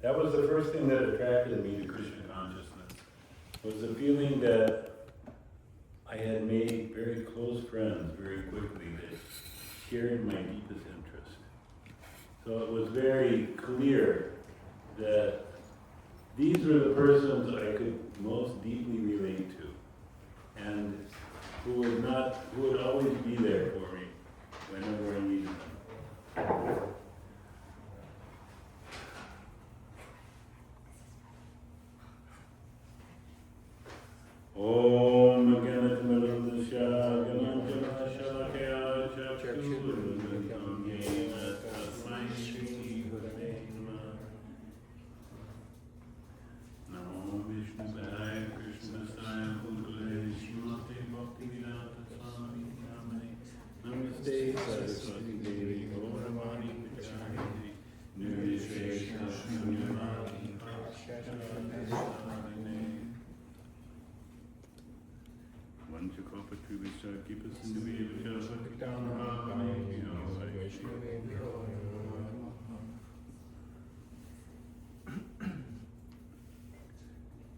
That was the first thing that attracted me to Krishna consciousness, was the feeling that I had made very close friends very quickly that shared my deepest interest. So it was very clear that these were the persons I could most deeply relate to, and who would always be there for me whenever I needed them. Om Ganatamalandasya Gananjanashalakaya Chakshurunam Yena Tasmai Shri Gurave Namaha. Namo Vishnudaya Krishnasaya Bhutale Srimate Bhaktivedanta Swami Namane Namaste Saraswati Devi Gauravani Pacharine Nirvishesha Shunyamati Prakshashamane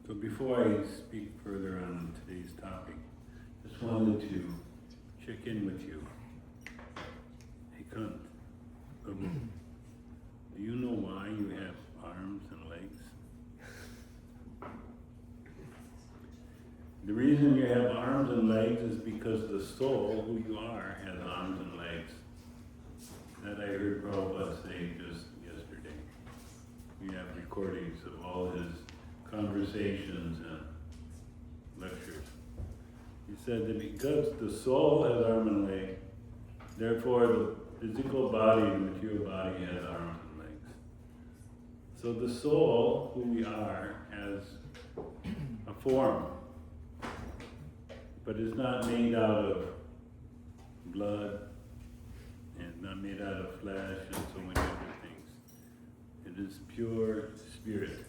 So before I speak further on today's topic, just wanted to check in with you. Hey Kunt, do you know why you have arms and legs? The reason you have arms and legs is because the soul, who you are, has arms and legs. That I heard Prabhupada say just yesterday. We have recordings of all his conversations and lectures. He said that because the soul has arms and legs, therefore the physical body, the material body, has arms and legs. So the soul, who we are, has a form, but it's not made out of blood, and not made out of flesh, and so many other things. It is pure spirit.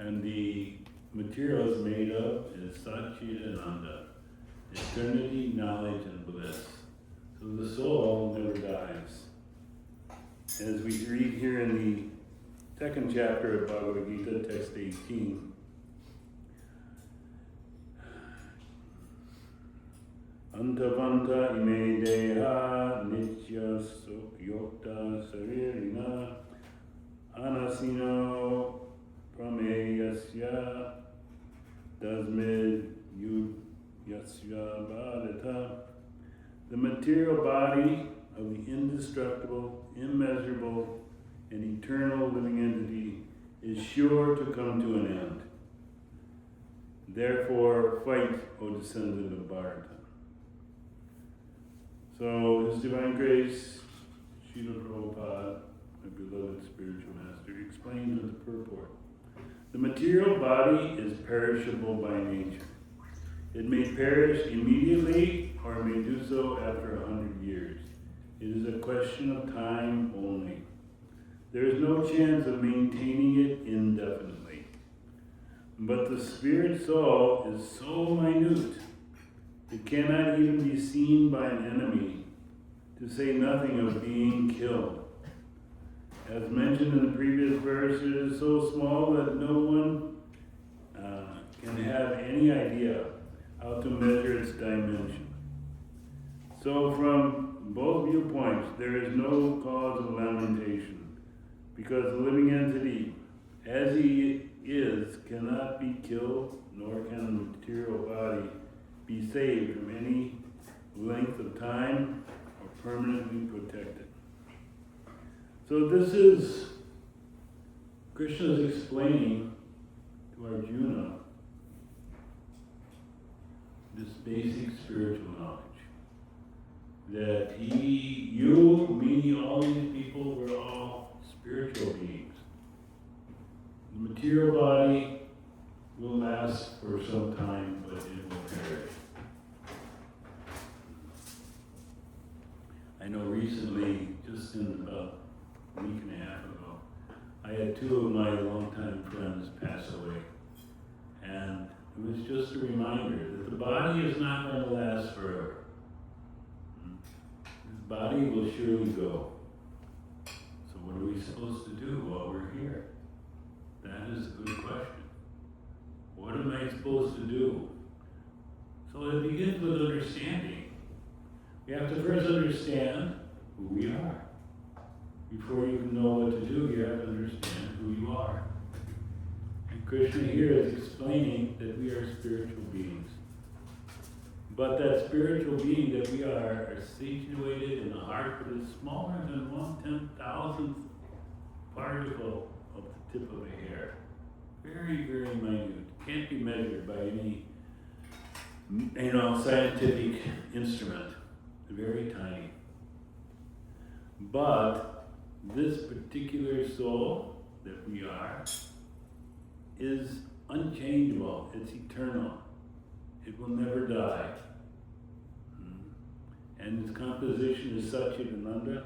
And the material is made of is Satchidananda, eternity, knowledge, and bliss. So the soul never dies. As we read here in the second chapter of Bhagavad Gita, text 18, Antavanta ime deha nitya yokta saririna anasino prameyasya dasmid yudhyasya bhadata. The material body of the indestructible, immeasurable, and eternal living entity is sure to come to an end. Therefore, fight, O descendant of Bharata. So, His Divine Grace, Srila Prabhupada, my beloved spiritual master, explains with the purport. The material body is perishable by nature. It may perish immediately or may do so after 100 years. It is a question of time only. There is no chance of maintaining it indefinitely. But the spirit soul is so minute, it cannot even be seen by an enemy, to say nothing of being killed. As mentioned in the previous verse, it is so small that no one can have any idea how to measure its dimension. So from both viewpoints, there is no cause of lamentation, because the living entity, as he is, cannot be killed, nor can the material body be saved from any length of time or permanently protected. So this is Krishna's explaining to Arjuna this basic spiritual knowledge. That he, you, me, all these people were all spiritual beings. The material body will last for some time, but it will perish. I know recently, just in about a week and a half ago, I had two of my longtime friends pass away. And it was just a reminder that the body is not going to last forever. body will surely go. So what are we supposed to do while we're here? That is a good question. What am I supposed to do? So it begins with understanding. We have to first understand who we are. Before you can know what to do, you have to understand who you are. And Krishna here is explaining that we are spiritual beings. But that spiritual being that we are situated in the heart that is smaller than 1/10,000th particle of the tip of a hair. Very, very minute. Can't be measured by any, scientific instrument. Very tiny. But this particular soul that we are is unchangeable. It's eternal. It will never die. And its composition is Satchidananda,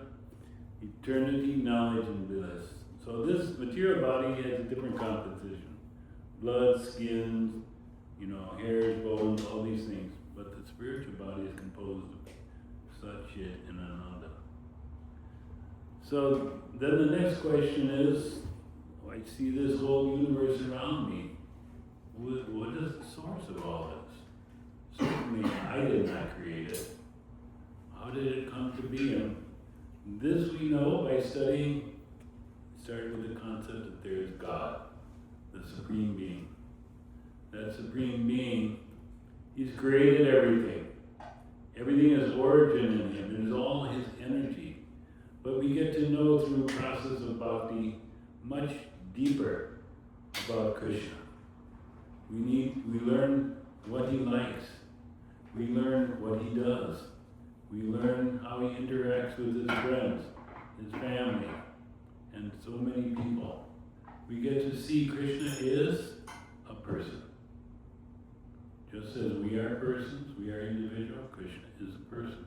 eternity, knowledge, and bliss. So this material body has a different composition. Blood, skin, hairs, bones, all these things. But the spiritual body is composed of Satchit and Ananda. So then the next question is, I see this whole universe around me. What is the source of all this? Certainly I did not create it. How did it come to be? And this we know by starting with the concept that there is God, the Supreme Being. That Supreme Being, He's created everything. Everything has origin in Him. It is all His energy. But we get to know through a process of bhakti much deeper about Krishna. We learn what He likes. We learn what He does. We learn how He interacts with His friends, His family, and so many people. We get to see Krishna is a person. Just as we are persons, we are individual, Krishna is a person.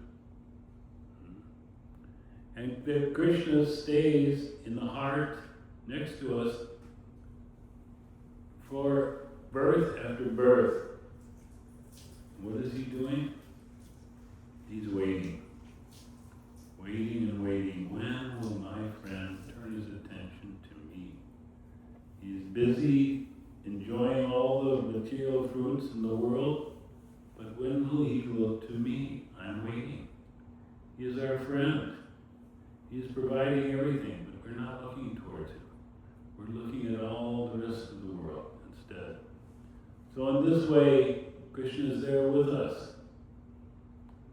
And that Krishna stays in the heart next to us for birth after birth. What is He doing? He's waiting. Waiting and waiting. When will my friend turn his attention to me? He's busy enjoying all the material fruits in the world, but when will he look to me? I'm waiting. He is our friend. He is providing everything, but we're not looking towards Him. We're looking at all the rest of the world instead. So in this way, Krishna is there with us.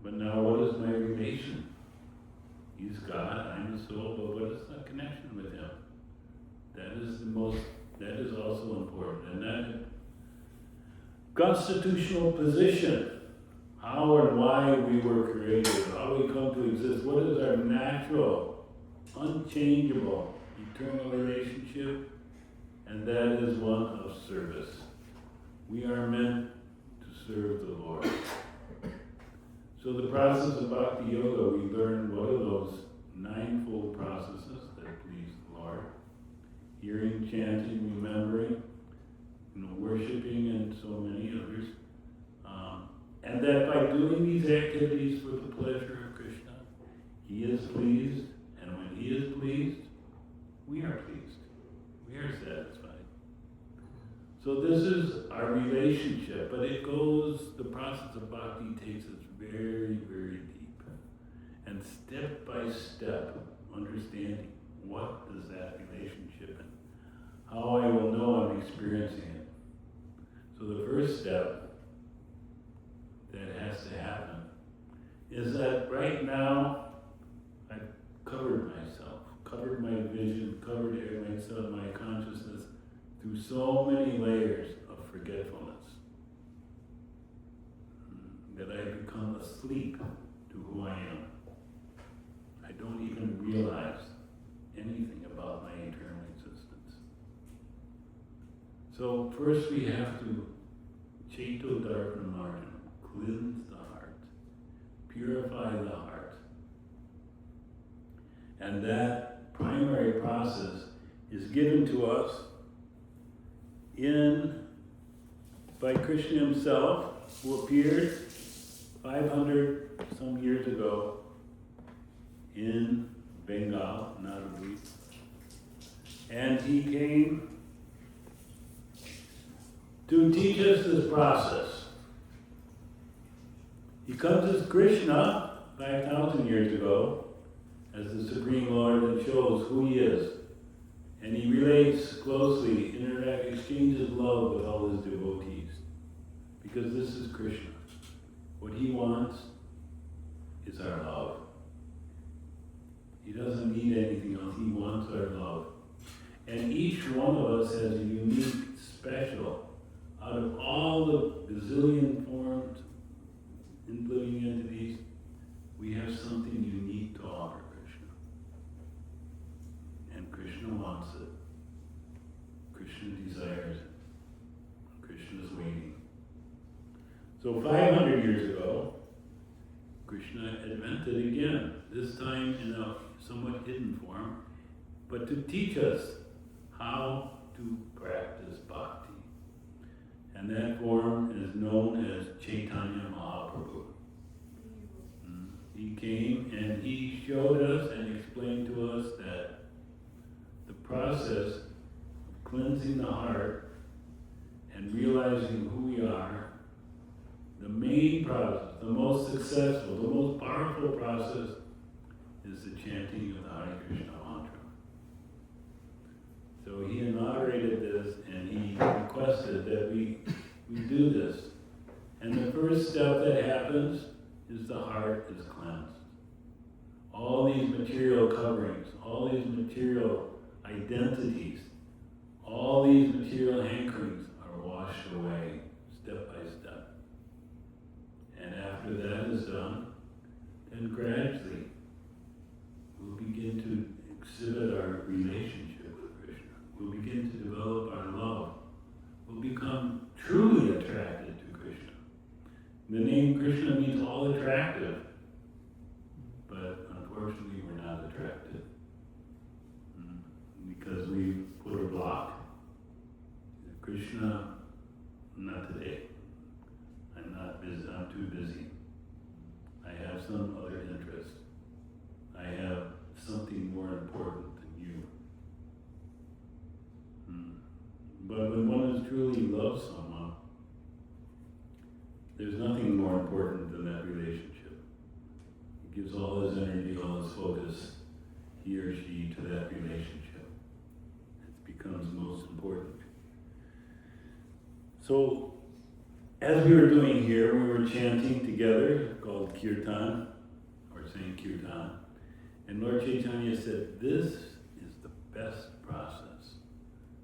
But now what is my relation? He's God, I'm the soul, but what is the connection with Him? That is also important. And that constitutional position, how and why we were created, how we come to exist, what is our natural, unchangeable, eternal relationship? And that is one of service. We are meant to serve the Lord. So the process of Bhakti Yoga, we learn what are those ninefold processes that please the Lord. Hearing, chanting, remembering, worshiping, and so many others. And that by doing these activities for the pleasure of Krishna, He is pleased, and when He is pleased, we are pleased. We are satisfied. So this is our relationship, but the process of bhakti takes us very, very deep. And step by step, understanding what is that relationship and how I will know I'm experiencing it. So the first step that has to happen is that right now I've covered myself, covered my vision, covered myself, my consciousness through so many layers of forgetfulness that I become asleep to who I am. I don't even realize anything about my eternal existence. So first we have to Chaito Darpana Marjan, cleanse the heart, purify the heart. And that primary process is given to us by Krishna Himself, who appeared 500 some years ago in Bengal, Nagari. And he came to teach us this process. He comes as Krishna 5,000 years ago as the Supreme Lord and shows who he is. And he relates closely, exchanges love with all his devotees. Because this is Krishna. What he wants is our love. He doesn't need anything else. He wants our love. And each one of us has a unique, special, out of all the bazillion forms, living entities, we have something unique to offer Krishna. And Krishna wants it. Krishna desires it. Krishna is waiting. So 500 years ago, Krishna invented again, this time in a somewhat hidden form, but to teach us how to practice bhakti. And that form is known as Caitanya Mahapprabhu. He came and he showed us and explained to us that the process of cleansing the heart and realizing who we are, the main process, the most successful, the most powerful process is the chanting of the Hare Krishna mantra. So he inaugurated this and he requested that we do this. And the first step that happens is the heart is cleansed. All these material coverings, all these material identities, all these material hankerings are washed away step by step. And after that is done, then gradually we'll begin to exhibit our relationship with Krishna. We'll begin to develop our love. We'll become truly attracted to Krishna. The name Krishna means all attractive, but unfortunately we're not attracted because we put a block. Krishna, not today. I'm not busy. I'm too busy. I have some other interest. I have something more important than you. But when one is truly loves someone, there's nothing more important than that relationship. He gives all his energy, all his focus, he or she, to that relationship. It becomes most important. So, as we were doing here, we were chanting together, called Kirtan, or saying Kirtan. And Lord Caitanya said, this is the best process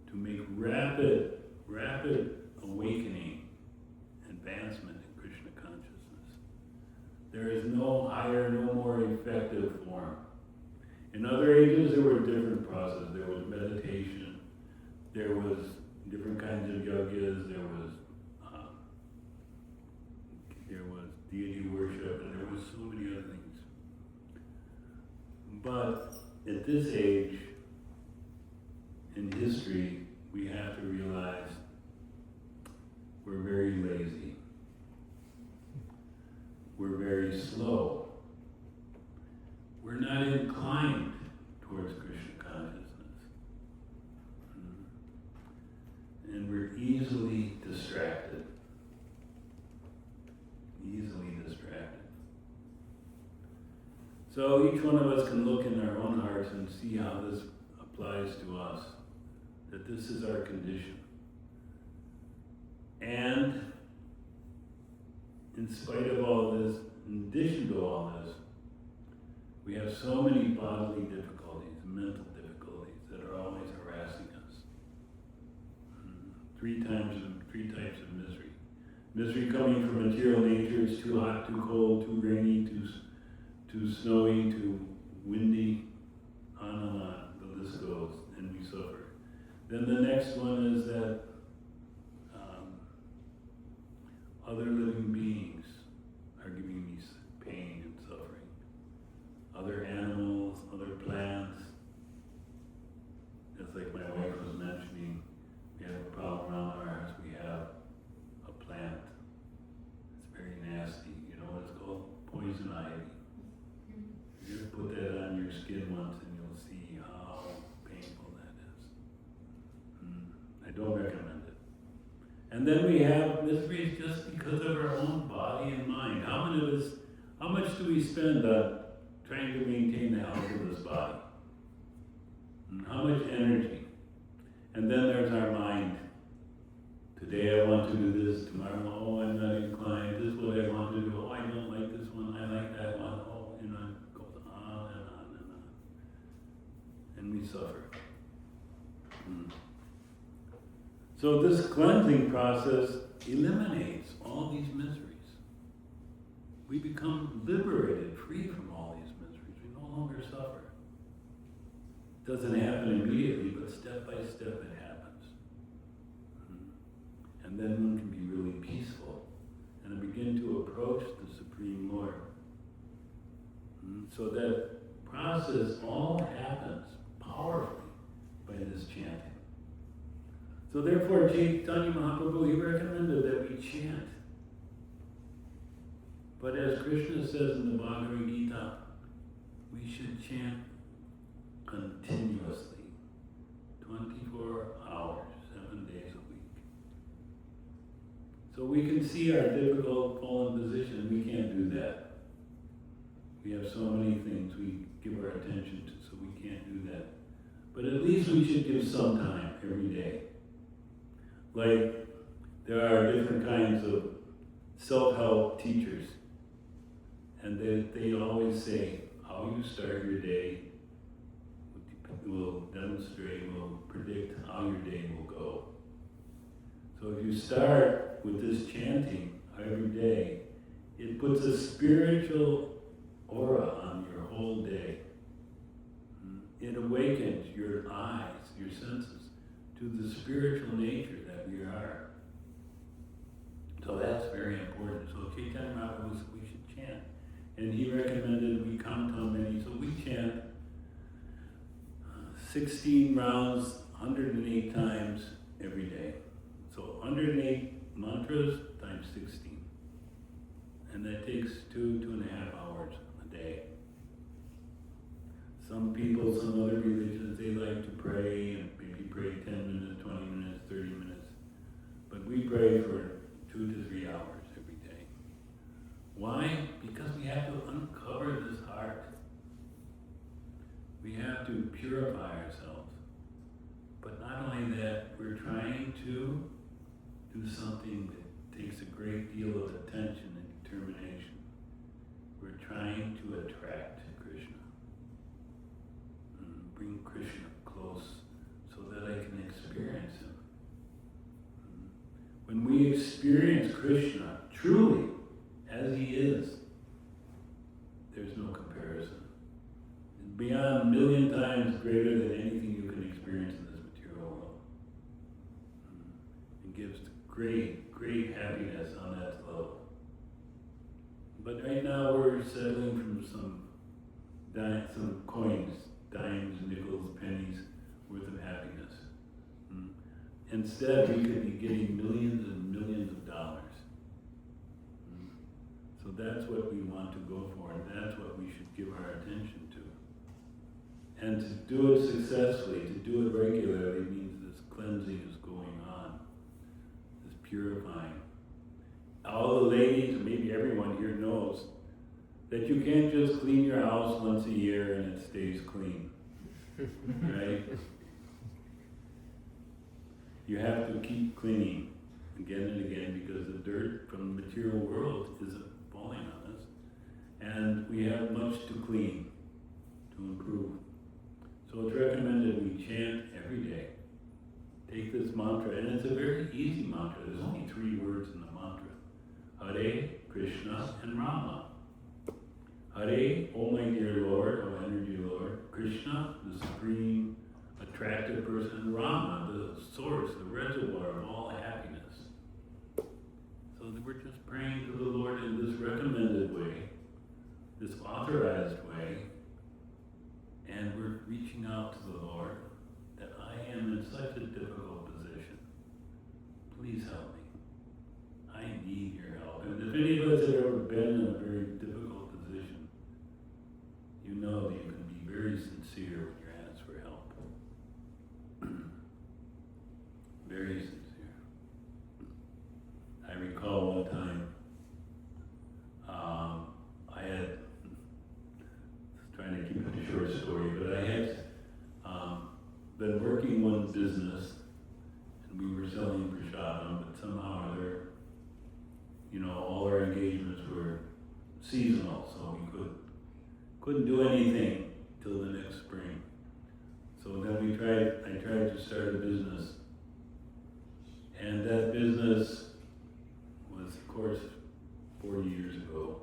to make rapid awakening, advancement in Krishna consciousness. There is no higher, no more effective form. In other ages, there were different processes. There was meditation, there was different kinds of yogas, there was deity worship, and there was so many other things. But at this age, in history, we have to realize we're very lazy. We're very slow. We're not inclined towards Krishna consciousness. And we're easily distracted. So each one of us can look in our own hearts and see how this applies to us, that this is our condition. And in spite of all this, in addition to all this, we have so many bodily difficulties, mental difficulties that are always harassing us. Three types of misery. Misery coming from material nature is too hot, too cold, too rainy, too snowy, too windy, on, the list goes, and we suffer. Then the next one is that other living beings are giving me pain and suffering. Other animals, other plants. It's like my wife was mentioning, we have a problem around our house. We have a plant. It's very nasty. You know what it's called? Poison ivy. You ever put that don't recommend it. And then we have miseries just because of our own body and mind. How much do we spend on trying to maintain the health of this body? And how much energy? And then there's our mind. Today I want to do this, tomorrow, oh, I'm not inclined, this is what I want to do, oh, I don't like this one, I like that one, oh, it goes on and on and on. And we suffer. So this cleansing process eliminates all these miseries. We become liberated, free from all these miseries. We no longer suffer. It doesn't happen immediately, but step by step it happens. And then one can be really peaceful and begin to approach the Supreme Lord. So that process all happens powerfully by this chanting. So therefore, Caitanya Mahapprabhu, he recommended that we chant. But as Krishna says in the Bhagavad Gita, we should chant continuously, 24 hours, 7 days a week. So we can see our difficult fallen position. We can't do that. We have so many things we give our attention to, so we can't do that. But at least we should give some time every day. Like, there are different kinds of self-help teachers, and they always say, how you start your day will demonstrate, will predict how your day will go. So if you start with this chanting every day, it puts a spiritual aura on your whole day. It awakens your eyes, your senses, to the spiritual nature that we are. So that's very important. So Caitanya Mahaprabhu said we should chant. And he recommended we count how many. So we chant 16 rounds, 108 times every day. So 108 mantras times 16. And that takes 2.5 hours a day. Some people, some other religions, they like to pray and maybe pray 10 minutes, 20 minutes, 30 minutes. But we pray for 2 to 3 hours every day. Why? Because we have to uncover this heart. We have to purify ourselves. But not only that, we're trying to do something that takes a great deal of attention and determination. We're trying to attract Krishna. Bring Krishna close so that I can experience him. When we experience Krishna truly as he is, there's no comparison. It's beyond a million times greater than anything you can experience in this material world. It gives great, great happiness on that level. But right now we're settling from some coins, dimes, nickels, pennies worth of happiness. Instead, we could be getting millions and millions of dollars. So that's what we want to go for, and that's what we should give our attention to. And to do it successfully, to do it regularly, means this cleansing is going on, this purifying. All the ladies, maybe everyone here knows, that you can't just clean your house once a year and it stays clean, right? You have to keep cleaning again and again because the dirt from the material world is falling on us. And we have much to clean, to improve. So it's recommended we chant every day. Take this mantra, and it's a very easy mantra. There's only 3 words in the mantra. Hare, Krishna, and Rama. Hare, oh my dear Lord, oh energy Lord. Krishna, the supreme attractive person. Rama, the source, the reservoir of all happiness. So we're just praying to the Lord in this recommended way, this authorized way, and we're reaching out to the Lord that I am in such a difficult position. Please help me. I need your help. And if any of us have ever been in a very difficult position, you know that you can be very sincere when you ask for help. Very sincere. seasonal, so we couldn't do anything till the next spring. So then I tried to start a business. And that business was, of course, 40 years ago.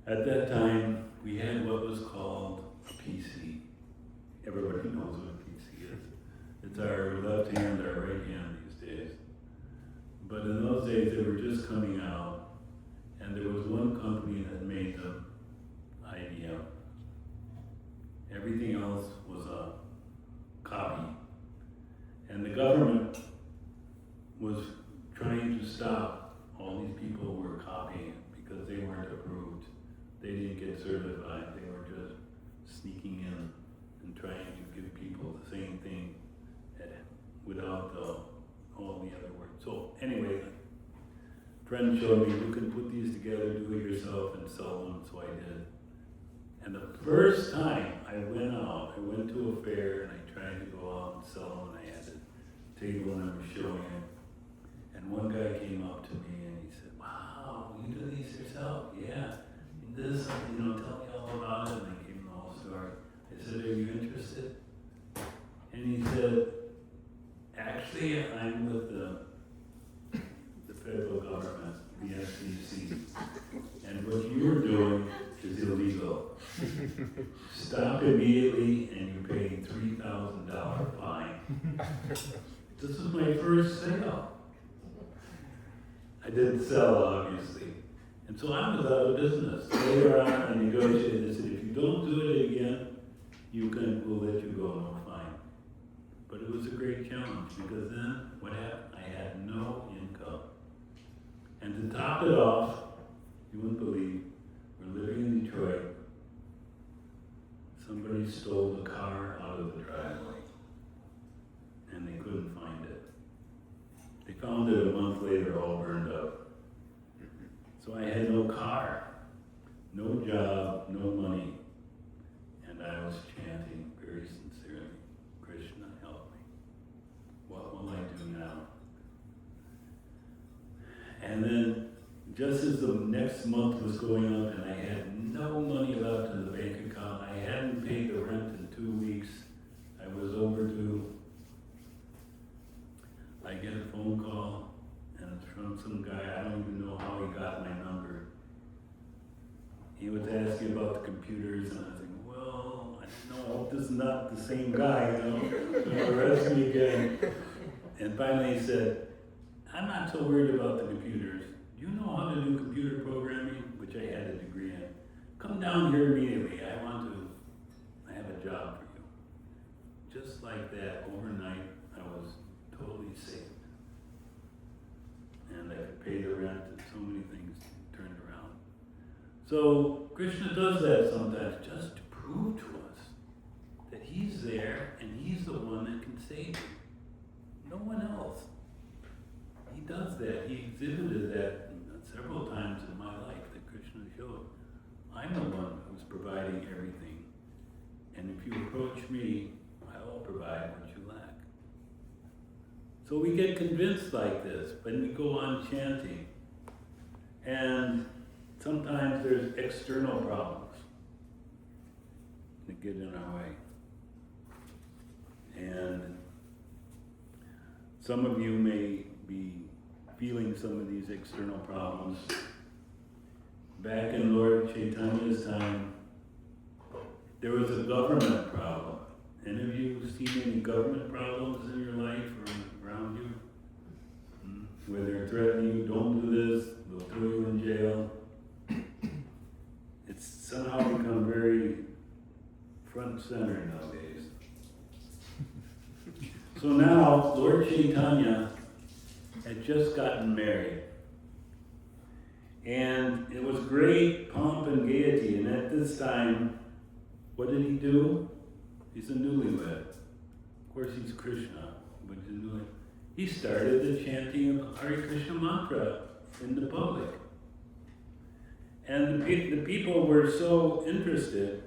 At that time, we had what was called a PC. Everybody knows what a PC is. It's our left hand, our right hand these days. But in those days, they were just coming out, and there was one company that made them, IBM. Everything else was a copy. And the government was trying to stop all these people who were copying it because they weren't approved. They didn't get certified. They were just sneaking in and trying to give people the same thing without all the other words. So anyway, a friend showed me, you can put these together, do it yourself, and sell them, so I did. And the first time I went out, I went to a fair and I tried to go out and sell them, and I had a table and I was showing it. And one guy came up to me and he said, wow, you do these yourself? Yeah. This, tell me all about it. And I gave him the whole story. I said, are you interested? And he said, actually, I'm with the federal government, the FCC. And what you're doing is illegal. Stop immediately and you pay $3,000 fine. This was my first sale. I didn't sell, obviously. And so I was out of business. Later on, I negotiated and said, if you don't do it again, we'll let you go, no fine. But it was a great challenge because then what happened? I had no income. And to top it off, you wouldn't believe, we're living in Detroit. Somebody stole the car out of the driveway and they couldn't find it. They found it a month later, all burned up. So I had no car, no job, no money. And I was chanting very sincerely, Krishna, help me. What will I do now? And then, just as the next month was going up and I had no money left in the bank account, I hadn't paid the rent in 2 weeks, I was overdue. I get a phone call, and it's from some guy, I don't even know how he got my number. He was asking about the computers, and I was thinking, well, I hope this is not the same guy, Don't arrest me again. And finally he said, I'm not so worried about the computers. Do you know how to do computer programming? Which I had a degree in. Come down here immediately, I have a job for you. Just like that, overnight, I was totally saved. And I could pay the rent and so many things turned around. So Krishna does that sometimes just to prove to us that he's there and he's the one that can save you. No one else. He does that. He exhibited that several times in my life that Krishna showed. I'm the one who's providing everything. And if you approach me, I will provide what you lack. So we get convinced like this when we go on chanting. And sometimes there's external problems that get in our way. And some of you may be feeling some of these external problems. Back in Lord Chaitanya's time, there was a government problem. Any of you seen any government problems in your life or around you? Where they're threatening you, don't do this, they'll throw you in jail. It's somehow become very front and center nowadays. So now, Lord Caitanya had just gotten married. And it was great pomp and gaiety. And at this time, what did he do? He's a newlywed. Of course, he's Krishna, but he's a newlywed. He started the chanting of Hare Krishna mantra in the public. And the people were so interested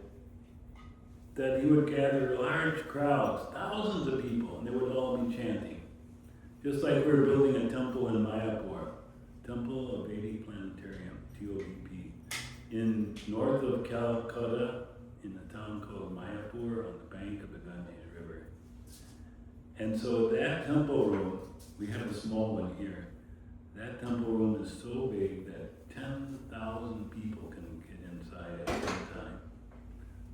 that he would gather large crowds, thousands of people, and they would all be chanting. Just like we're building a temple in Mahapprabhu, Temple of 80 Planetarium, TOVP. in north of Calcutta, in a town called Mayapur on the bank of the Ganges River. And so that temple room, we have a small one here, that temple room is so big that 10,000 people can get inside at one time.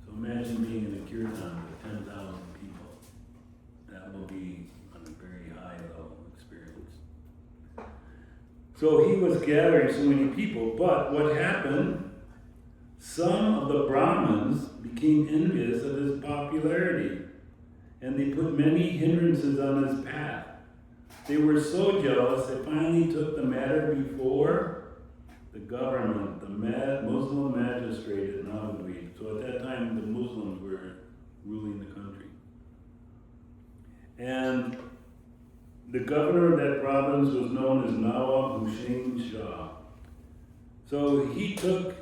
So imagine being in a kirtan with 10,000 people. That will be on a very high level experience. So he was gathering so many people, but what happened? Some of the Brahmins became envious of his popularity, and they put many hindrances on his path. They were so jealous, they finally took the matter before the government, the Muslim magistrate at Navadvip. So at that time, the Muslims were ruling the country. And the governor of that province was known as Nawab Hussain Shah. So he took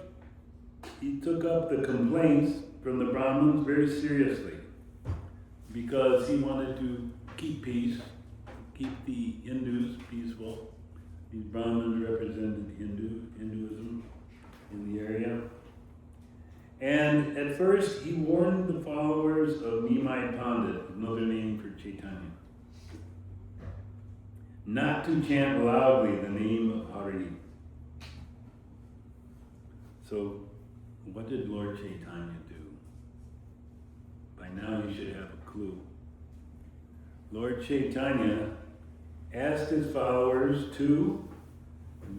up the complaints from the Brahmins very seriously because he wanted to keep peace, keep the Hindus peaceful. These Brahmins represented Hinduism in the area. And at first he warned the followers of Nimai Pandit, another name for Caitanya, not to chant loudly the name of Hari. So what did Lord Caitanya do? By now you should have a clue. Lord Caitanya asked his followers to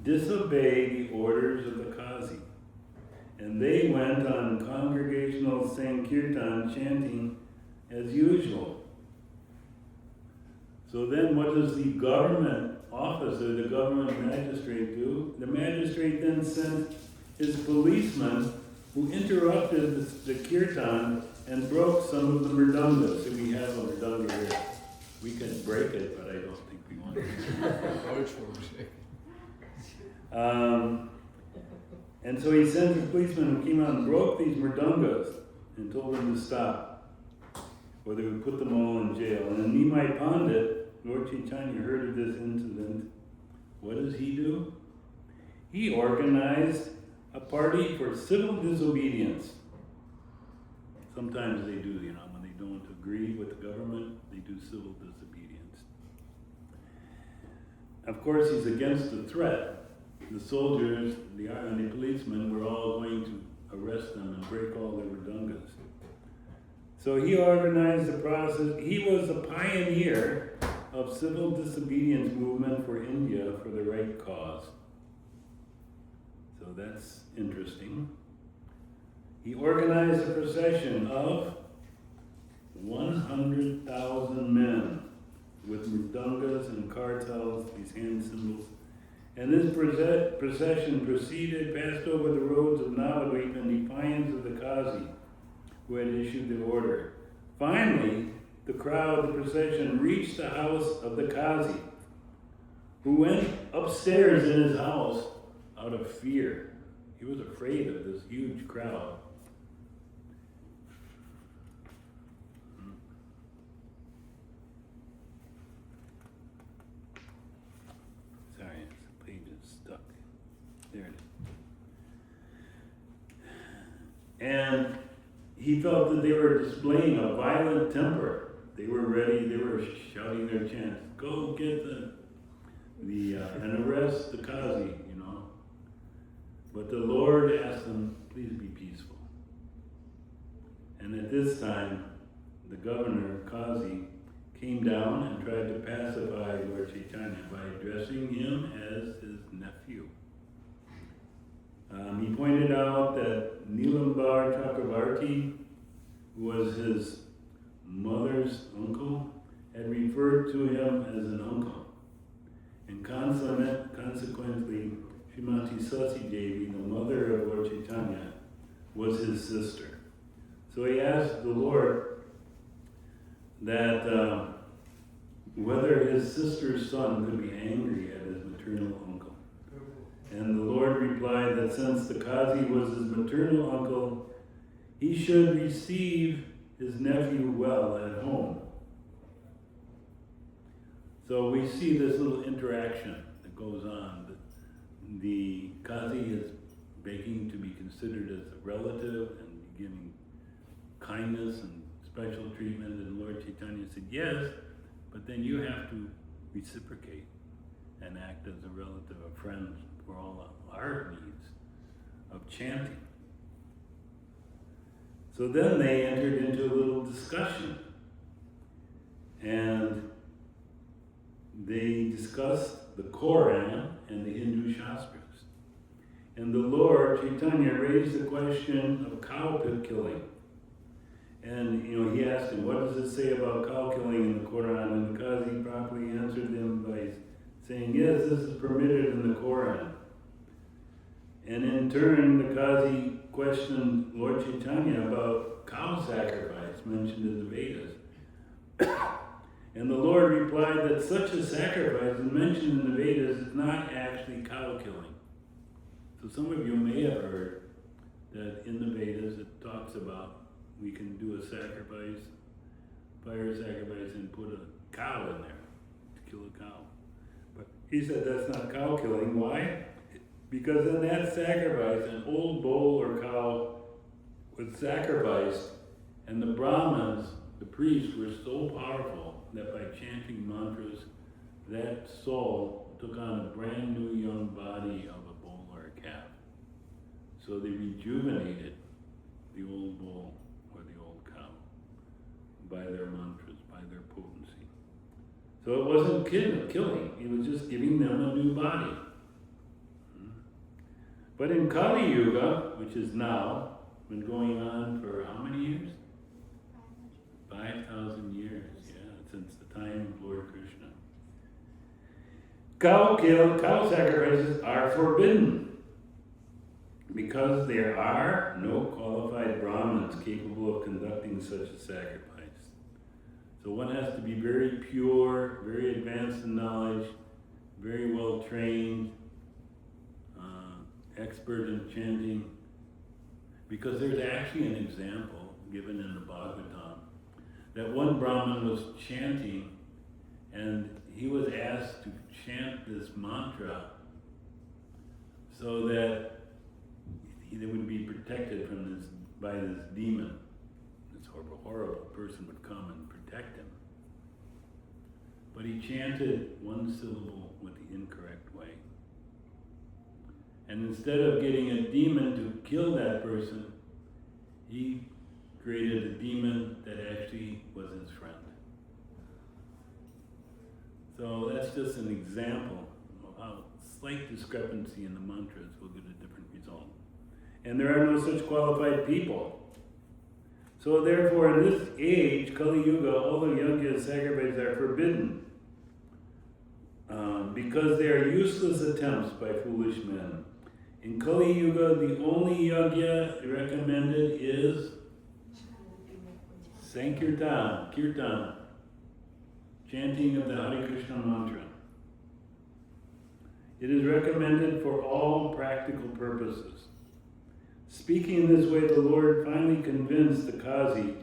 disobey the orders of the Qazi. And they went on congregational Sankirtan chanting as usual. So then what does the government officer, the government magistrate do? The magistrate then sent his policeman who interrupted the kirtan and broke some of the mridanga. So we have a mridanga here. We can break it, but I don't think we want to. And so he sent the policeman who came out and broke these mridangas and told them to stop, or they would put them all in jail. And then Nimai Pandit, Lord Caitanya, heard of this incident. What does he do? He organized a party for civil disobedience. Sometimes they do, when they don't agree with the government, they do civil disobedience. Of course, he's against the threat. The soldiers, the army, the policemen were all going to arrest them and break all their mridangas. So he organized the process. He was a pioneer of civil disobedience movement for India for the right cause. So that's interesting. He organized a procession of 100,000 men with mridangas and kartals, these hand cymbals. And this procession proceeded, passed over the roads of Navadvip in defiance of the Qazi, who had issued the order. Finally, the procession reached the house of the Qazi, who went upstairs in his house out of fear. He was afraid of this huge crowd. Sorry, the page is stuck. There it is. And he felt that they were displaying a violent temper. They were ready, they were shouting their chants, go get and arrest the Qazi, But the Lord asked them, please be peaceful. And at this time, the governor, Qazi, came down and tried to pacify Lord Caitanya by addressing him as his nephew. He pointed out that Nilambar Chakravarti, who was his mother's uncle, had referred to him as an uncle. And consequently, Srimati Sasi Devi, the mother of Lord Caitanya, was his sister. So he asked the Lord that whether his sister's son could be angry at his maternal uncle. And the Lord replied that since the Qazi was his maternal uncle, he should receive his nephew well at home. So we see this little interaction that goes on. The Qazi is begging to be considered as a relative and giving kindness and special treatment. And Lord Caitanya said, yes, but then you have to reciprocate and act as a relative, a friend for all of our needs of chanting. So then they entered into a little discussion, and they discussed the Koran and the Hindu Shastras. And the Lord Caitanya raised the question of cow killing. And he asked him, what does it say about cow killing in the Koran? And the Qazi properly answered him by saying, yes, this is permitted in the Koran. And in turn, the Qazi questioned Lord Caitanya about cow sacrifice mentioned in the Vedas. And the Lord replied that such a sacrifice mentioned in the Vedas is not actually cow killing. So some of you may have heard that in the Vedas it talks about we can do a sacrifice, fire sacrifice, and put a cow in there to kill a cow. But he said that's not cow killing. Why? Because in that sacrifice, an old bull or cow was sacrificed, and the Brahmins, the priests, were so powerful that by chanting mantras, that soul took on a brand new young body of a bull or a calf. So they rejuvenated the old bull or the old cow by their mantras, by their potency. So it wasn't killing, it was just giving them a new body. But in Kali Yuga, which is now, been going on for how many years? 5,000 years, yeah, since the time of Lord Krishna. Cow sacrifices are forbidden because there are no qualified Brahmins capable of conducting such a sacrifice. So one has to be very pure, very advanced in knowledge, very well trained, expert in chanting, because there's actually an example given in the Bhagavatam that one Brahmin was chanting and he was asked to chant this mantra so that he would be protected from this by this demon. This horrible person would come and protect him. But he chanted one syllable with the incorrect way. And instead of getting a demon to kill that person, he created a demon that actually was his friend. So that's just an example of how slight discrepancy in the mantras will get a different result. And there are no such qualified people. So therefore, in this age, Kali Yuga, all the yajna sacrifices are forbidden because they are useless attempts by foolish men. In Kali Yuga, the only yajna recommended is Kirtan, chanting of the Hare Krishna mantra. It is recommended for all practical purposes. Speaking in this way, the Lord finally convinced the Qazi,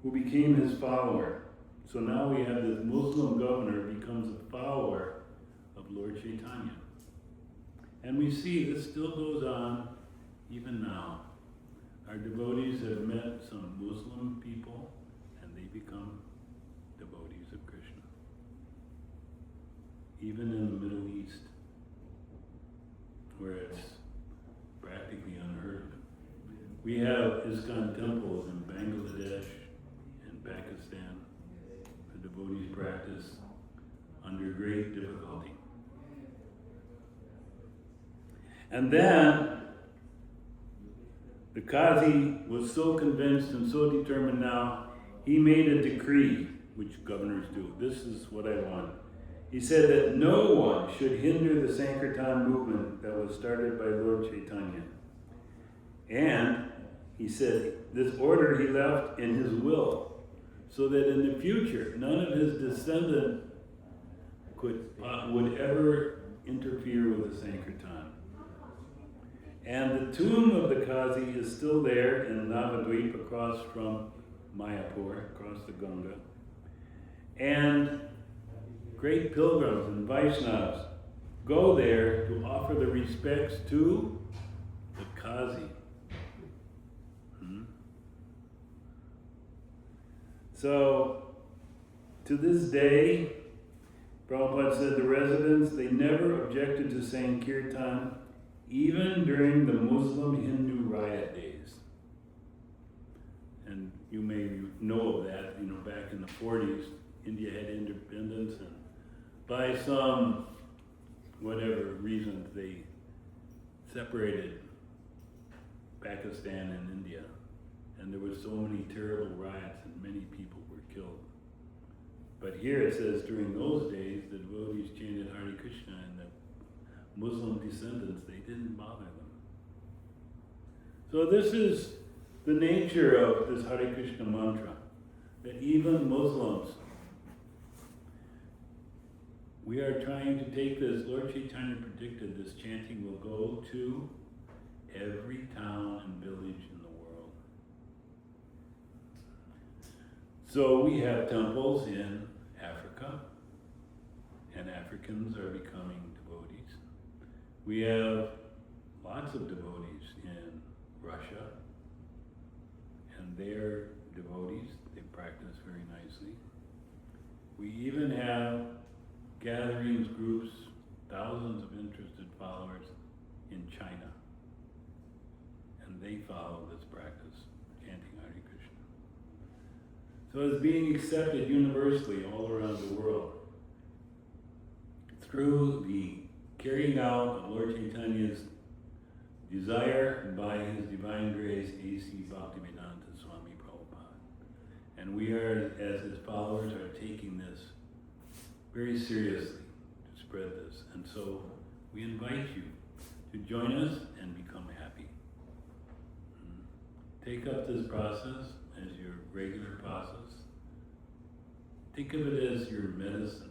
who became his follower. So now we have this Muslim governor becomes a follower of Lord Caitanya. And we see this still goes on even now. Our devotees have met some Muslim people and they become devotees of Krishna. Even in the Middle East, where it's practically unheard of. We have ISKCON temples in Bangladesh and Pakistan. The devotees practice under great difficulty. And then the Qazi was so convinced and so determined now, he made a decree, which governors do. This is what I want. He said that no one should hinder the Sankirtan movement that was started by Lord Caitanya. And he said this order he left in his will, so that in the future none of his descendants would ever interfere with the Sankirtan. And the tomb of the Qazi is still there in Navadvip across from Mayapur, across the Ganga. And great pilgrims and Vaishnavas go there to offer the respects to the Kazi. So, to this day, Prabhupada said the residents, they never objected to saying kirtan, even during the Muslim-Hindu riot days. And you may know of that, back in the 40s, India had independence, and by some, whatever reason, they separated Pakistan and India. And there were so many terrible riots and many people were killed. But here it says during those days, the devotees chanted Hare Krishna, and the Muslim descendants, they didn't bother them. So this is the nature of this Hare Krishna mantra, that even Muslims, we are trying to take this. Lord Caitanya predicted this chanting will go to every town and village in the world. So we have temples in Africa, and Africans are becoming devotees. We have lots of devotees in Russia, and they're devotees. They practice very nicely. We even have gatherings, groups, thousands of interested followers in China, and they follow this practice, chanting Hare Krishna. So it's being accepted universally all around the world through the carrying out of Lord Caitanya's desire by His Divine Grace, ACBSP Swami Prabhupada. And we are, as His followers, are taking this very seriously to spread this. And so we invite you to join us and become happy. Take up this process as your regular process. Think of it as your medicine.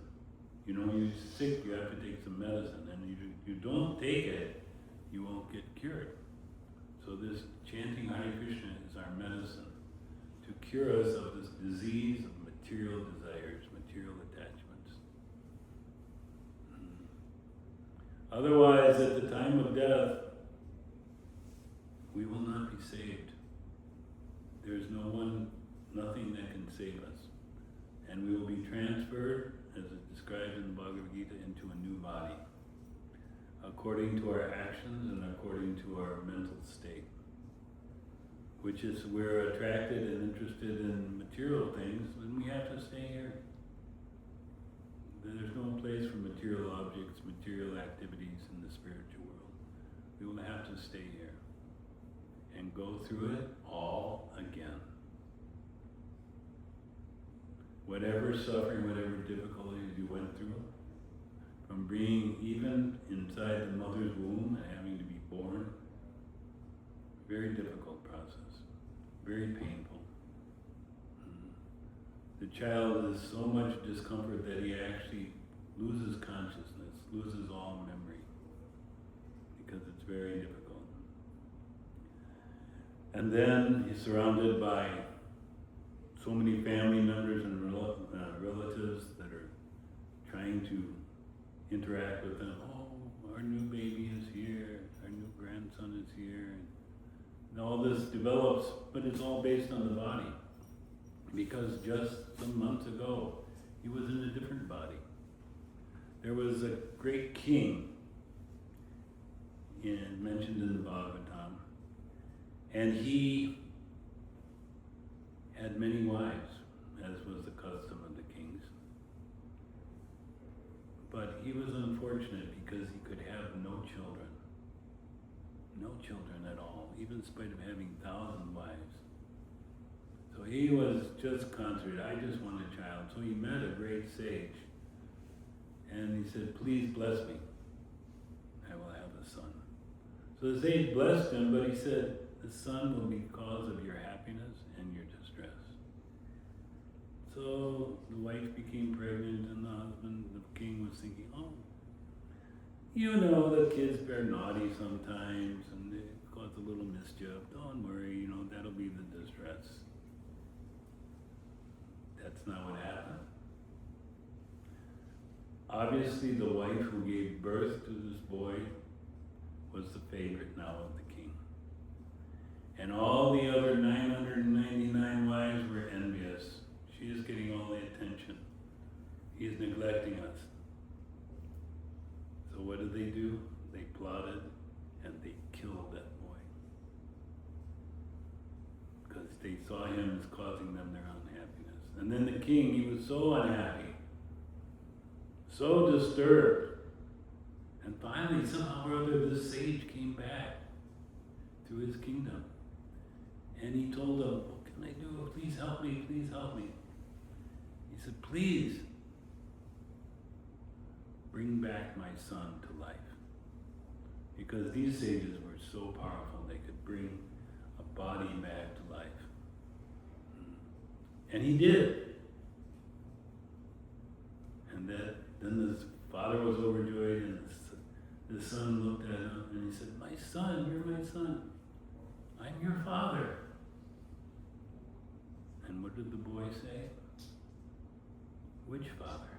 You're sick, you have to take some medicine, and you don't take it, you won't get cured. So this chanting Hare Krishna is our medicine to cure us of this disease of material desires, material attachments. Otherwise, at the time of death, we will not be saved. There's nothing that can save us. And we will be transferred, as it describes in the Bhagavad Gita, into a new body, according to our actions and according to our mental state. Which is, we're attracted and interested in material things, then we have to stay here. There's no place for material objects, material activities in the spiritual world. We will have to stay here and go through it all again. Whatever suffering, whatever difficulties you went through, from being even inside the mother's womb and having to be born, very difficult process, very painful. The child is so much discomfort that he actually loses consciousness, loses all memory, because it's very difficult. And then he's surrounded by so many family members and relatives that are trying to interact with them. Oh, our new baby is here, our new grandson is here. And all this develops, but it's all based on the body. Because just some months ago, he was in a different body. There was a great king mentioned in the Bhagavatam, and he had many wives, as was the custom of the kings. But he was unfortunate because he could have no children. No children at all, even in spite of having 1,000 wives. So he was just concentrated, I just want a child. So he met a great sage, and he said, please bless me, I will have a son. So the sage blessed him, but he said, the son will be cause of your happiness and your distress. So the wife became pregnant, and the king was thinking, oh, the kids are naughty sometimes, and they cause a little mischief. Don't worry, that'll be the distress. That's not what happened. Obviously, the wife who gave birth to this boy was the favorite now of the king. And all the other 999 wives were envious. She is getting all the attention. He is neglecting us. So what did they do? They plotted and they killed that boy. Because they saw him as causing them their unhappiness. And then the king, he was so unhappy, so disturbed. And finally, somehow or other, this sage came back to his kingdom. And he told them, what can I do? Please help me, please help me. He said, please bring back my son to life. Because these sages were so powerful, they could bring a body back to life. And he did. And then the father was overjoyed, and the son looked at him and he said, my son, you're my son. I'm your father. And what did the boy say? Which father?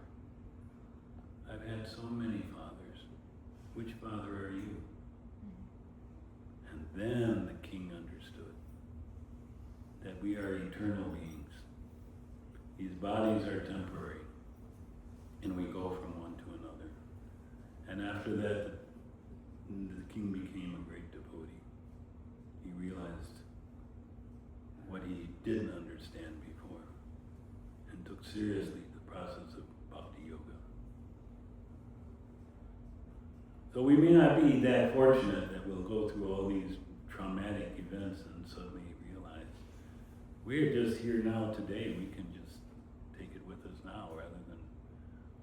I've had so many fathers. Which father are you? And then the king understood that we are eternal beings. These bodies are temporary, and we go from one to another. And after that, the king became a great devotee. He realized what he didn't understand before, and took seriously the process of bhakti yoga. So we may not be that fortunate that we'll go through all these traumatic events and suddenly realize we're just here now today. We can just take it with us now rather than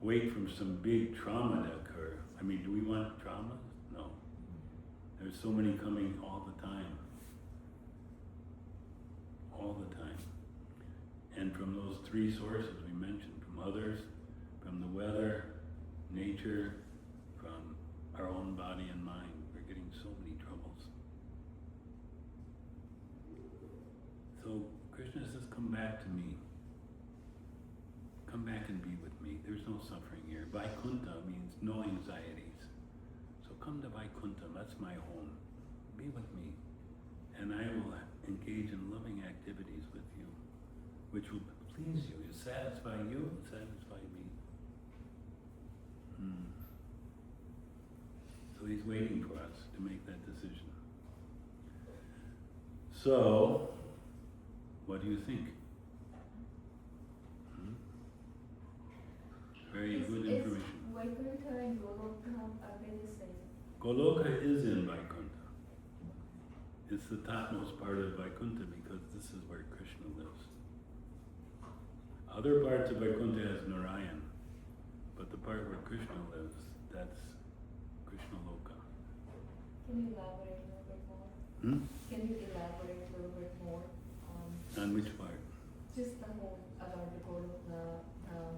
wait for some big trauma to occur. I mean, do we want trauma? No. There's so many coming all the time. All the time. And from those three sources we mentioned, from others, from the weather, nature, from our own body and mind, we're getting so many troubles. So Krishna says, come back to me. Come back and be with me. There's no suffering here. Vaikuntha means no anxieties. So come to Vaikuntha, that's my home. Be with me. And I will engage in loving activities with you, which will please you, satisfy you, and satisfy me. So he's waiting for us to make that decision. So, what do you think? Very good information. Vaikuntha and Goloka are they the same? Goloka is in Vaikuntha. It's the topmost part of Vaikuntha because this is where Krishna lives. Other parts of Vaikuntha has Narayan, but the part where Krishna lives, that's Krishna Loka. Can you elaborate a little bit more? Can you elaborate a little bit more On which part? just the whole about the Goloka,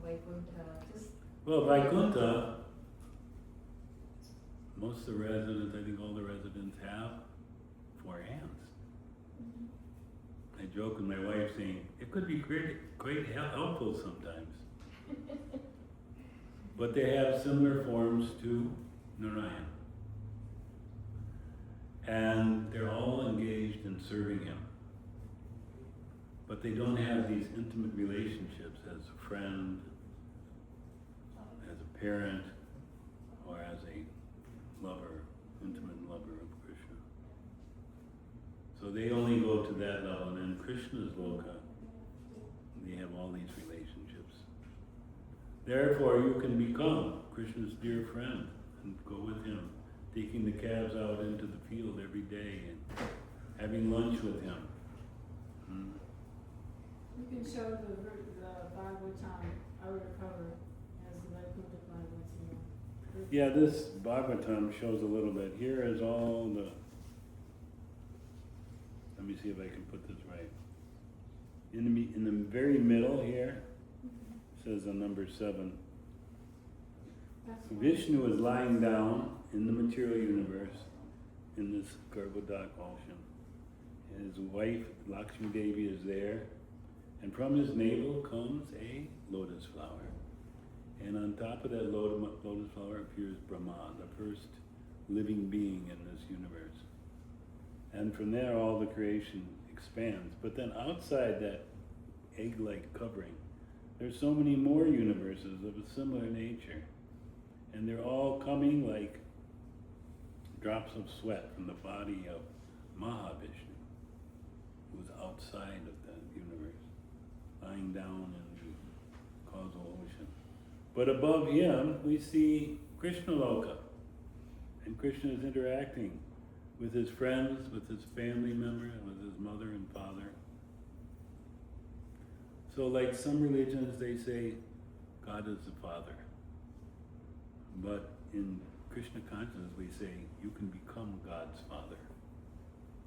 Vaikuntha, just... Well, Vaikuntha, most of the residents, I think all the residents have 4 hands. I joke with my wife saying, it could be quite helpful sometimes. But they have similar forms to Narayan. And they're all engaged in serving him. But they don't have these intimate relationships as a friend, as a parent, or as a lover, intimate lover of Krishna. So they only go to that level, and in Krishna's Loka, they have all these relationships. Therefore, you can become Krishna's dear friend and go with him, taking the calves out into the field every day and having lunch with him. You can show the Bhagavatam outer cover as the Vaikuntha Bhagavatam. Yeah, this Bhagavatam shows a little bit. Here is all the... Let me see if I can put this right. In the very middle here, says on number 7, Vishnu is lying down in the material universe, in this Garbhodak ocean. His wife, Lakshmi Devi, is there, and from his navel comes a lotus flower. And on top of that lotus flower appears Brahma, the first living being in this universe. And from there, all the creation expands. But then outside that egg-like covering, there's so many more universes of a similar nature. And they're all coming like drops of sweat from the body of Mahavishnu, who's outside of the universe, lying down in the causal ocean. But above him, we see Krishna Loka. And Krishna is interacting with his friends, with his family members, with his mother and father. So like some religions, they say God is the Father. But in Krishna consciousness, we say you can become God's Father.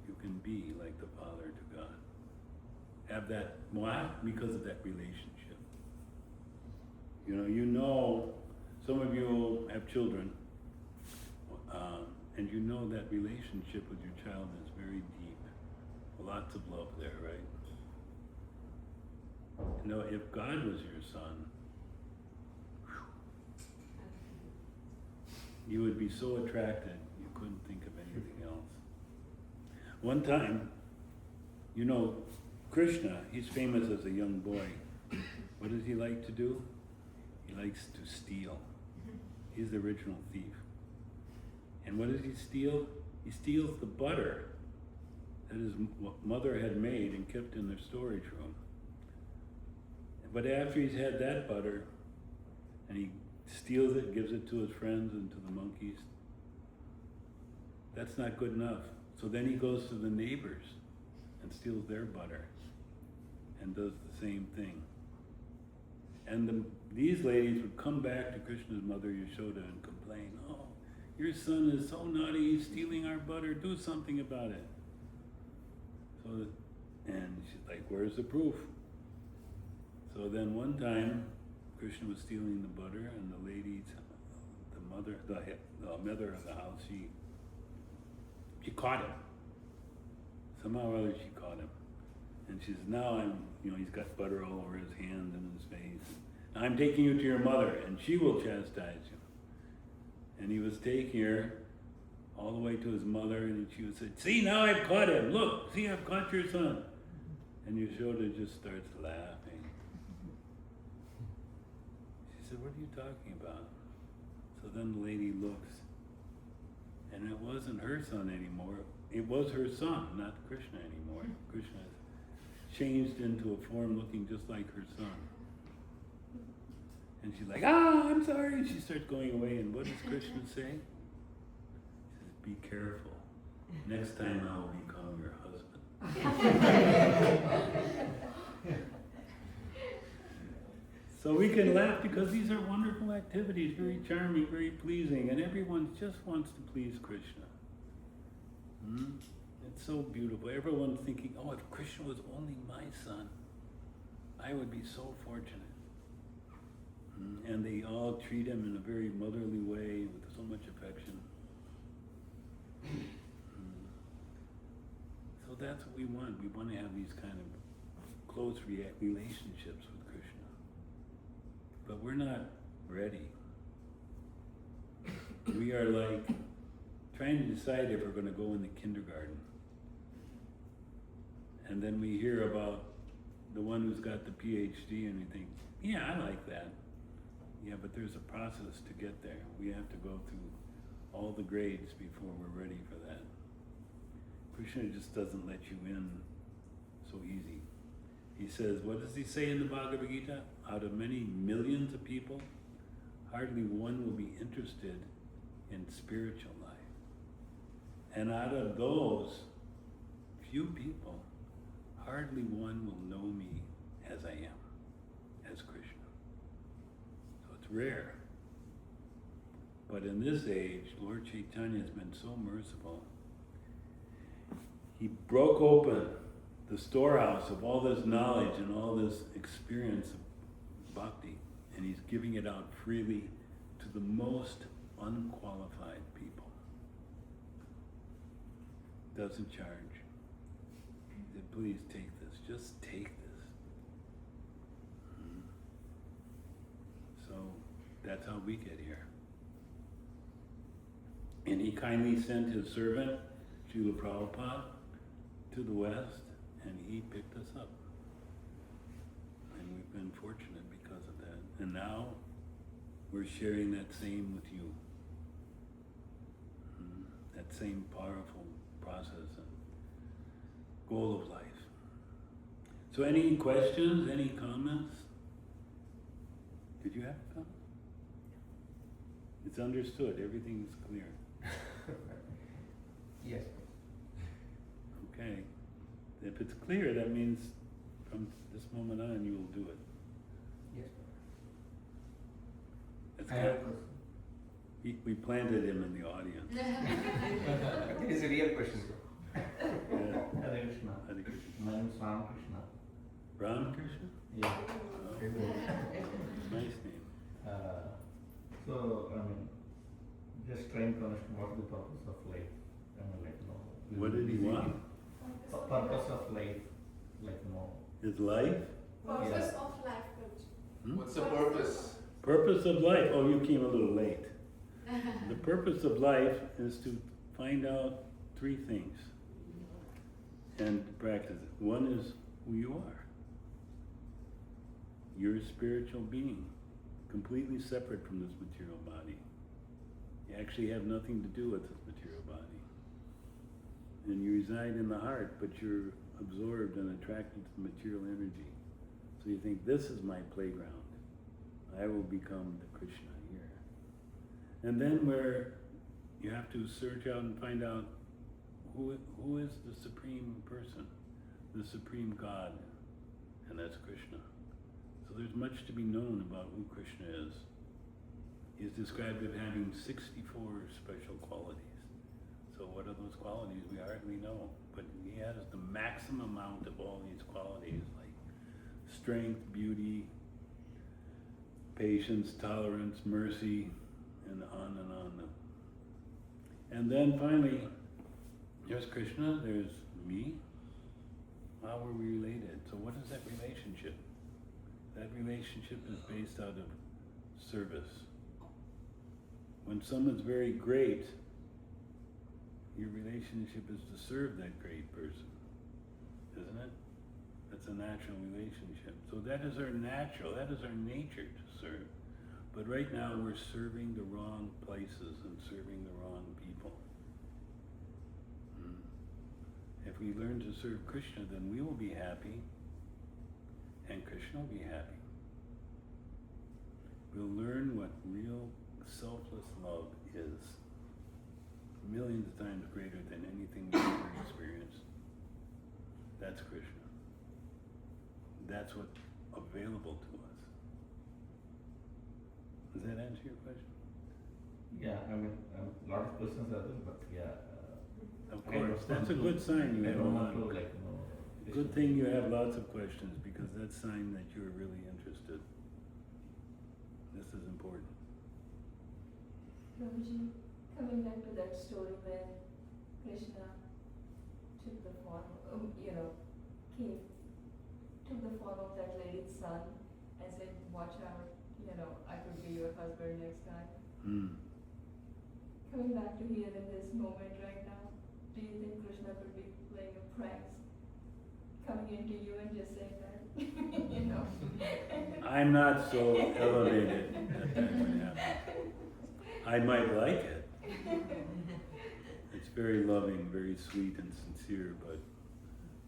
You can be like the Father to God. Have that, why? Because of that relationship. You know, some of you have children, and you know that relationship with your child is very deep. Lots of love there, right? If God was your son, you would be so attracted, you couldn't think of anything else. One time, Krishna, he's famous as a young boy. What does he like to do? He likes to steal. He's the original thief. And what does he steal? He steals the butter that his mother had made and kept in their storage room. But after he's had that butter, and he steals it, gives it to his friends and to the monkeys, that's not good enough. So then he goes to the neighbors and steals their butter and does the same thing. And these ladies would come back to Krishna's mother Yashoda and complain, "Oh, your son is so naughty, he's stealing our butter, do something about it." And she's like, "Where's the proof?" So then one time, Krishna was stealing the butter, and the ladies, the mother of the house, she caught him. Somehow or other she caught him. And she says, "Now he's got butter all over his hands and his face. I'm taking you to your mother, and she will chastise you." And he was taking her all the way to his mother, and she would say, "See, now I've caught him. Look, see, I've caught your son." And Yashoda just starts laughing. She said, "What are you talking about?" So then the lady looks, and it wasn't her son anymore. It was her son, not Krishna anymore. Krishna changed into a form looking just like her son. And she's like, "I'm sorry." She starts going away, and what does Krishna say? He says, "Be careful. Next time I will become your husband." So we can laugh because these are wonderful activities, very charming, very pleasing, and everyone just wants to please Krishna. It's so beautiful. Everyone's thinking, "Oh, if Krishna was only my son, I would be so fortunate." And they all treat him in a very motherly way with so much affection. So that's what we want. We want to have these kind of close relationships with Krishna. But we're not ready. We are like trying to decide if we're going to go in the kindergarten. And then we hear about the one who's got the PhD and we think, "Yeah, I like that." Yeah, but there's a process to get there. We have to go through all the grades before we're ready for that. Krishna just doesn't let you in so easy. He says, what does he say in the Bhagavad Gita? Out of many millions of people, hardly one will be interested in spiritual life. And out of those few people, hardly one will know me as I am, as Krishna. So it's rare. But in this age, Lord Caitanya has been so merciful. He broke open the storehouse of all this knowledge and all this experience of bhakti, and he's giving it out freely to the most unqualified people. Doesn't charge. He said, "Please take this, just take this." So that's how we get here. And he kindly sent his servant, Srila Prabhupada to the West, and he picked us up. And we've been fortunate because of that. And now we're sharing that same with you. That same powerful process and goal of life. So any questions, any comments? Did you have a comment? It's understood, everything's clear. Yes. Okay. If it's clear, that means from this moment on you will do it. Yes. It's I have a question. we planted him in the audience. It is a real question. Yeah. Hare Krishna. Hare Krishna. My name is Ramakrishna. Ramakrishna? Yeah. Nice name. So, I mean, just trying to understand what is the purpose of life. I mean, like, you know. What did he want? Purpose of life, like, you know. His life? Purpose of life coach. Hmm? What's the purpose? Purpose of life. Oh, you came a little late. The purpose of life is to find out three things and practice it. One is who you are. You're a spiritual being, completely separate from this material body. You actually have nothing to do with this material body. And you reside in the heart, but you're absorbed and attracted to the material energy. So you think, this is my playground. I will become the Krishna here. And then where you have to search out and find out who is the supreme person, the supreme God, and that's Krishna. So there's much to be known about who Krishna is. He's described as having 64 special qualities. So what are those qualities? We hardly know. But he has the maximum amount of all these qualities, like strength, beauty, patience, tolerance, mercy, and on and on. And then finally, there's Krishna, there's me. How are we related? So what is that relationship? That relationship is based out of service. When someone's very great, your relationship is to serve that great person, isn't it? That's a natural relationship. So that is our natural, that is our nature to serve. But right now we're serving the wrong places and serving the wrong people. If we learn to serve Krishna, then we will be happy, and Krishna will be happy. We'll learn what real selfless love is, millions of times greater than anything we've ever experienced. That's Krishna. That's what's available to us. Does that answer your question? Yeah, I mean, a lot of questions are there, but yeah. Okay, that's a good sign you I have a don't lot want to, of like, you know. Good thing you have lots of questions, because that's a sign that you're really interested. This is important. Prabhuji, coming back to that story where Krishna took the form, took the form of that lady's son and said, watch out, I could be your husband next time. Coming back to here in this moment right now, do you think Krishna could be playing a pranks, coming into you and just saying that, I'm not so elevated that that would happen. I might like it. It's very loving, very sweet and sincere, but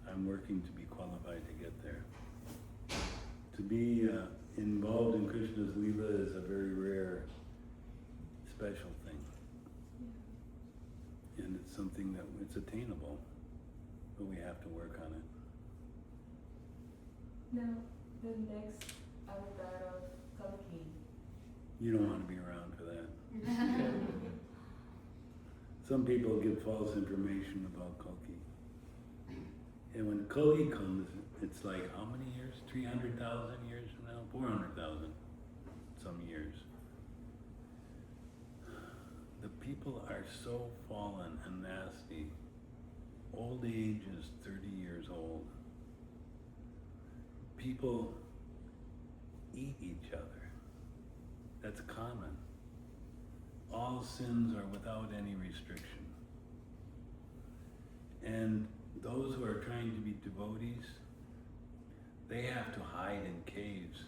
I'm working to be qualified to get there. To be involved in Krishna's Leela is a very rare, special thing. And it's something that it's attainable, but we have to work on it. Now, the next avatar of Kalki. You don't want to be around for that. Some people give false information about Kalki. And when Kali comes, it's like how many years? 300,000 years from now? 400,000 some years. The people are so fallen and nasty. Old age is 30 years old. People eat each other. That's common. All sins are without any restriction. And those who are trying to be devotees, they have to hide in caves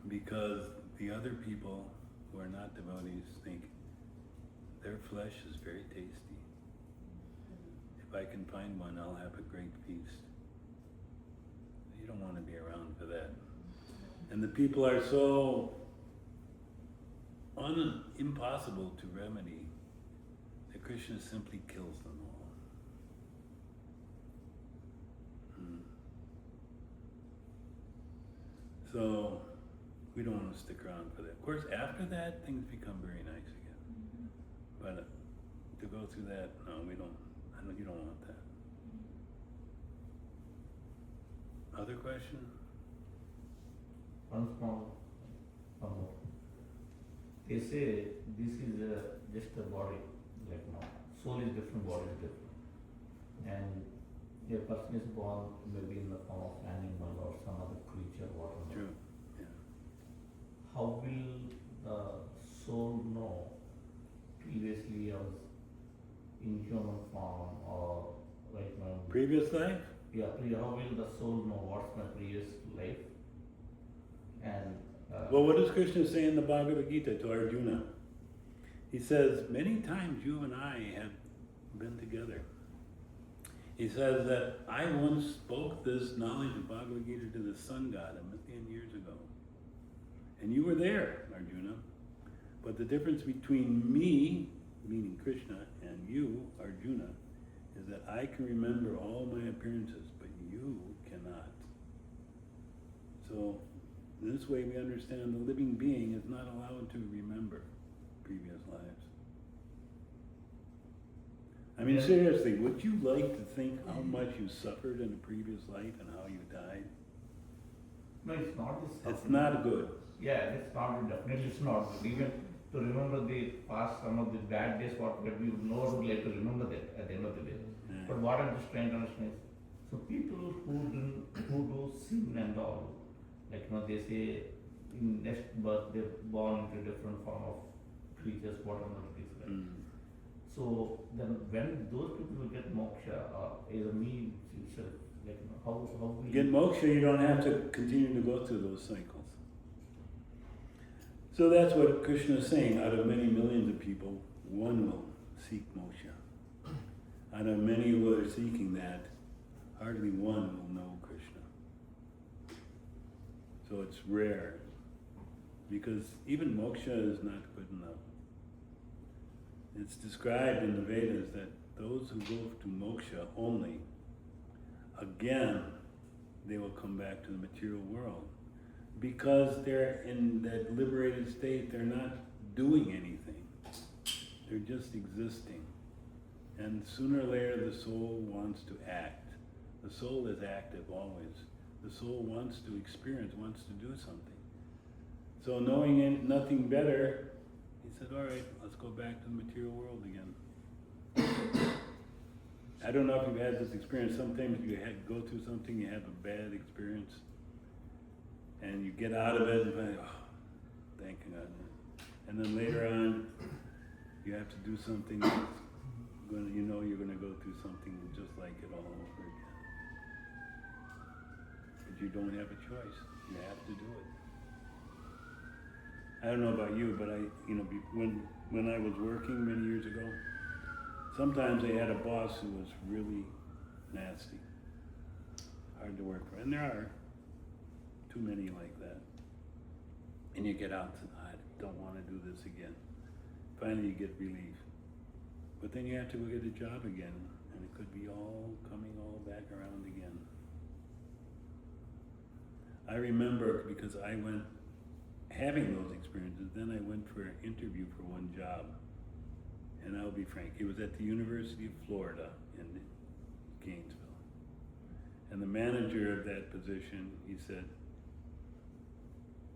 because the other people who are not devotees think their flesh is very tasty. If I can find one, I'll have a great feast. You don't want to be around for that. And the people are so impossible to remedy that Krishna simply kills them all. So we don't want to stick around for that. Of course, after that, things become very nice again. But to go through that, no, we don't. I know you don't want that. Other question? One more. They say this is just a body, like now. Soul is different, body is different. And a person is born maybe in the form of animal or some other creature, whatever. True. Yeah. How will the soul know previously I was in human form or like my Previous life? yeah, how will the soul know what's my previous life? And Well, what does Krishna say in the Bhagavad Gita to Arjuna? He says, many times you and I have been together. He says that I once spoke this knowledge of Bhagavad Gita to the sun god 1,000,000 years ago. And you were there, Arjuna. But the difference between me, meaning Krishna, and you, Arjuna, is that I can remember all my appearances, but you cannot. So, this way we understand the living being is not allowed to remember previous lives. I mean, seriously, would you like to think how much you suffered in a previous life and how you died? no, it's not this. It's not good. Yeah, it's not, definitely it's not. Even to remember the past, some of the bad days, what we would know would like to remember that at the end of the day. Yeah. But what I'm just trying to understand is, so people who do sin and all, like they say in next birth they're born into different form of creatures, whatever it is. Right? Mm. So then when those people will get moksha, either me itself, like how will To get moksha, you don't have to continue to go through those cycles. So that's what Krishna is saying. Out of many millions of people, one will seek moksha. Out of many who are seeking that, hardly one will know Krishna. So it's rare, because even moksha is not good enough. It's described in the Vedas that those who go to moksha only, again, they will come back to the material world. Because they're in that liberated state, they're not doing anything. They're just existing. And sooner or later the soul wants to act. The soul is active always. The soul wants to experience, wants to do something. So knowing nothing better, he said, all right, let's go back to the material world again. I don't know if you've had this experience. Sometimes you go through something, you have a bad experience, and you get out of it and think, oh, thank God. And then later on, you have to do something that's you know you're going to go through something just like it all over again. But you don't have a choice. You have to do it. I don't know about you, but when I was working many years ago, sometimes I had a boss who was really nasty, hard to work for, and there are too many like that. And you get out and say, I don't want to do this again. Finally, you get relief, but then you have to go get a job again, and it could be all coming all back around again. I remember because I went having those experiences, then I went for an interview for one job. And I'll be frank, it was at the University of Florida in Gainesville. And the manager of that position, he said,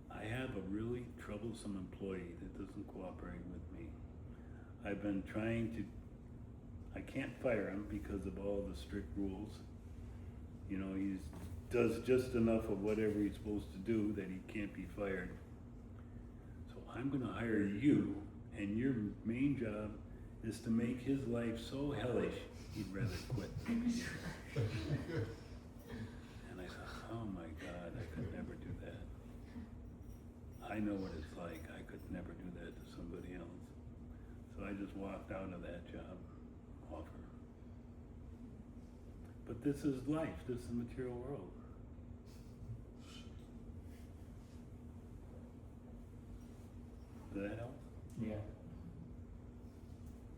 I have a really troublesome employee that doesn't cooperate with me. I've been trying to, I can't fire him because of all the strict rules. You know, he does just enough of whatever he's supposed to do that he can't be fired. So I'm gonna hire you, and your main job is to make his life so hellish he'd rather quit. And I thought, oh my God, I could never do that. I know what it's like. I could never do that to somebody else. So I just walked out of that job offer. But this is life. This is the material world. Does that help? Yeah.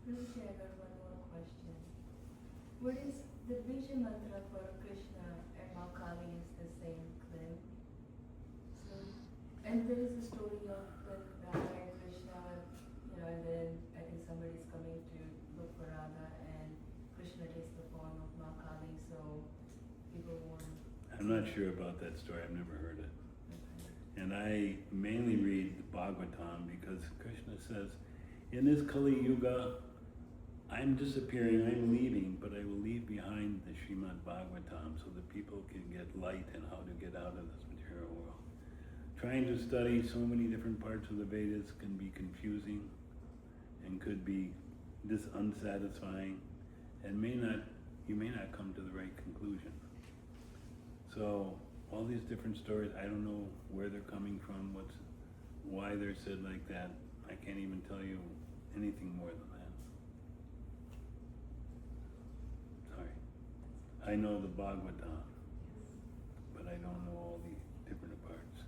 Prabhuji, I got one more question. What is the Bija mantra for Krishna and Mahakali is the same claim? So, and there is a story of when Radha and Krishna, and then I think somebody's coming to look for Radha and Krishna takes the form of Mahakali, so people won't. I'm not sure about that story. I've never heard it. Okay. And I mainly read the Bhagavatam because Krishna says, in this Kali Yuga, I'm disappearing, I'm leaving, but I will leave behind the Srimad Bhagavatam so that people can get light and how to get out of this material world. Trying to study so many different parts of the Vedas can be confusing and could be unsatisfying and you may not come to the right conclusion. So all these different stories, I don't know where they're coming from, why they're said like that. I can't even tell you anything more than that. Sorry. I know the Bhagavatam, but I don't know all the different parts.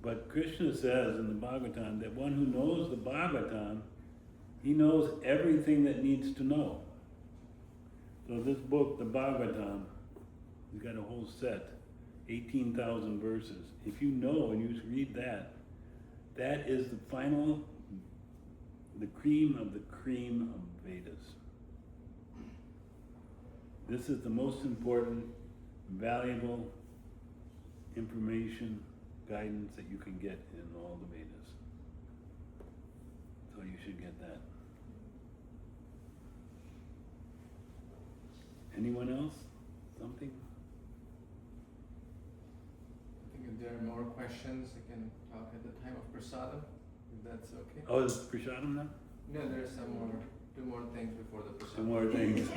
But Krishna says in the Bhagavatam that one who knows the Bhagavatam, he knows everything that needs to know. So this book, the Bhagavatam, has got a whole set, 18,000 verses. If you know and you read that, that is the final, the cream of Vedas. This is the most important, valuable information, guidance that you can get in all the Vedas. So you should get that. Anyone else? Something? I think if there are more questions, I can talk at the time of prasadam, if that's okay. Oh, is Prasadam now? No, there's two more things before the prasadam. Some more things.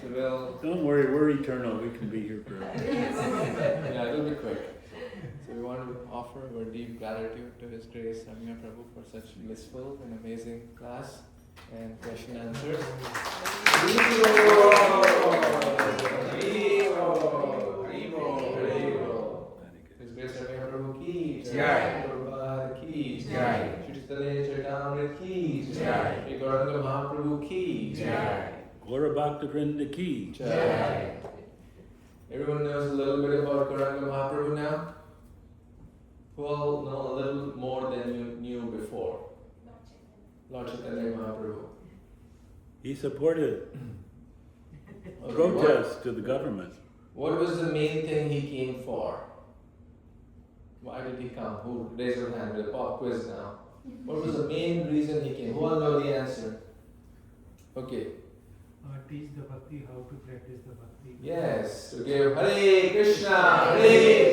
So we'll, Don't worry, we're eternal. We can be here forever. yeah, it'll be quick. So we want to offer our deep gratitude to His Grace Ramiya Prabhu for such blissful and amazing class and question answers. His Grace Ramiya Prabhu ki jai, Prabhupada ki jai, Shri Chaitanya ki jai, Shri Gauranga Mahapprabhu ki jai. Gaura Bhakta Vrinda ki. Jai. Everyone knows a little bit about Gauranga Mahapprabhu now? Who all know a little more than you knew before? Lord Chaitanya Mahaprabhu. He supported Okay, protests to the government. What was the main thing he came for? Why did he come? Who raised your hand with a pop quiz now? What was the main reason he came? Who all know the answer? Okay. Teach the bhakti, how to practice the bhakti. Yes. Okay. Hare Krishna, Hare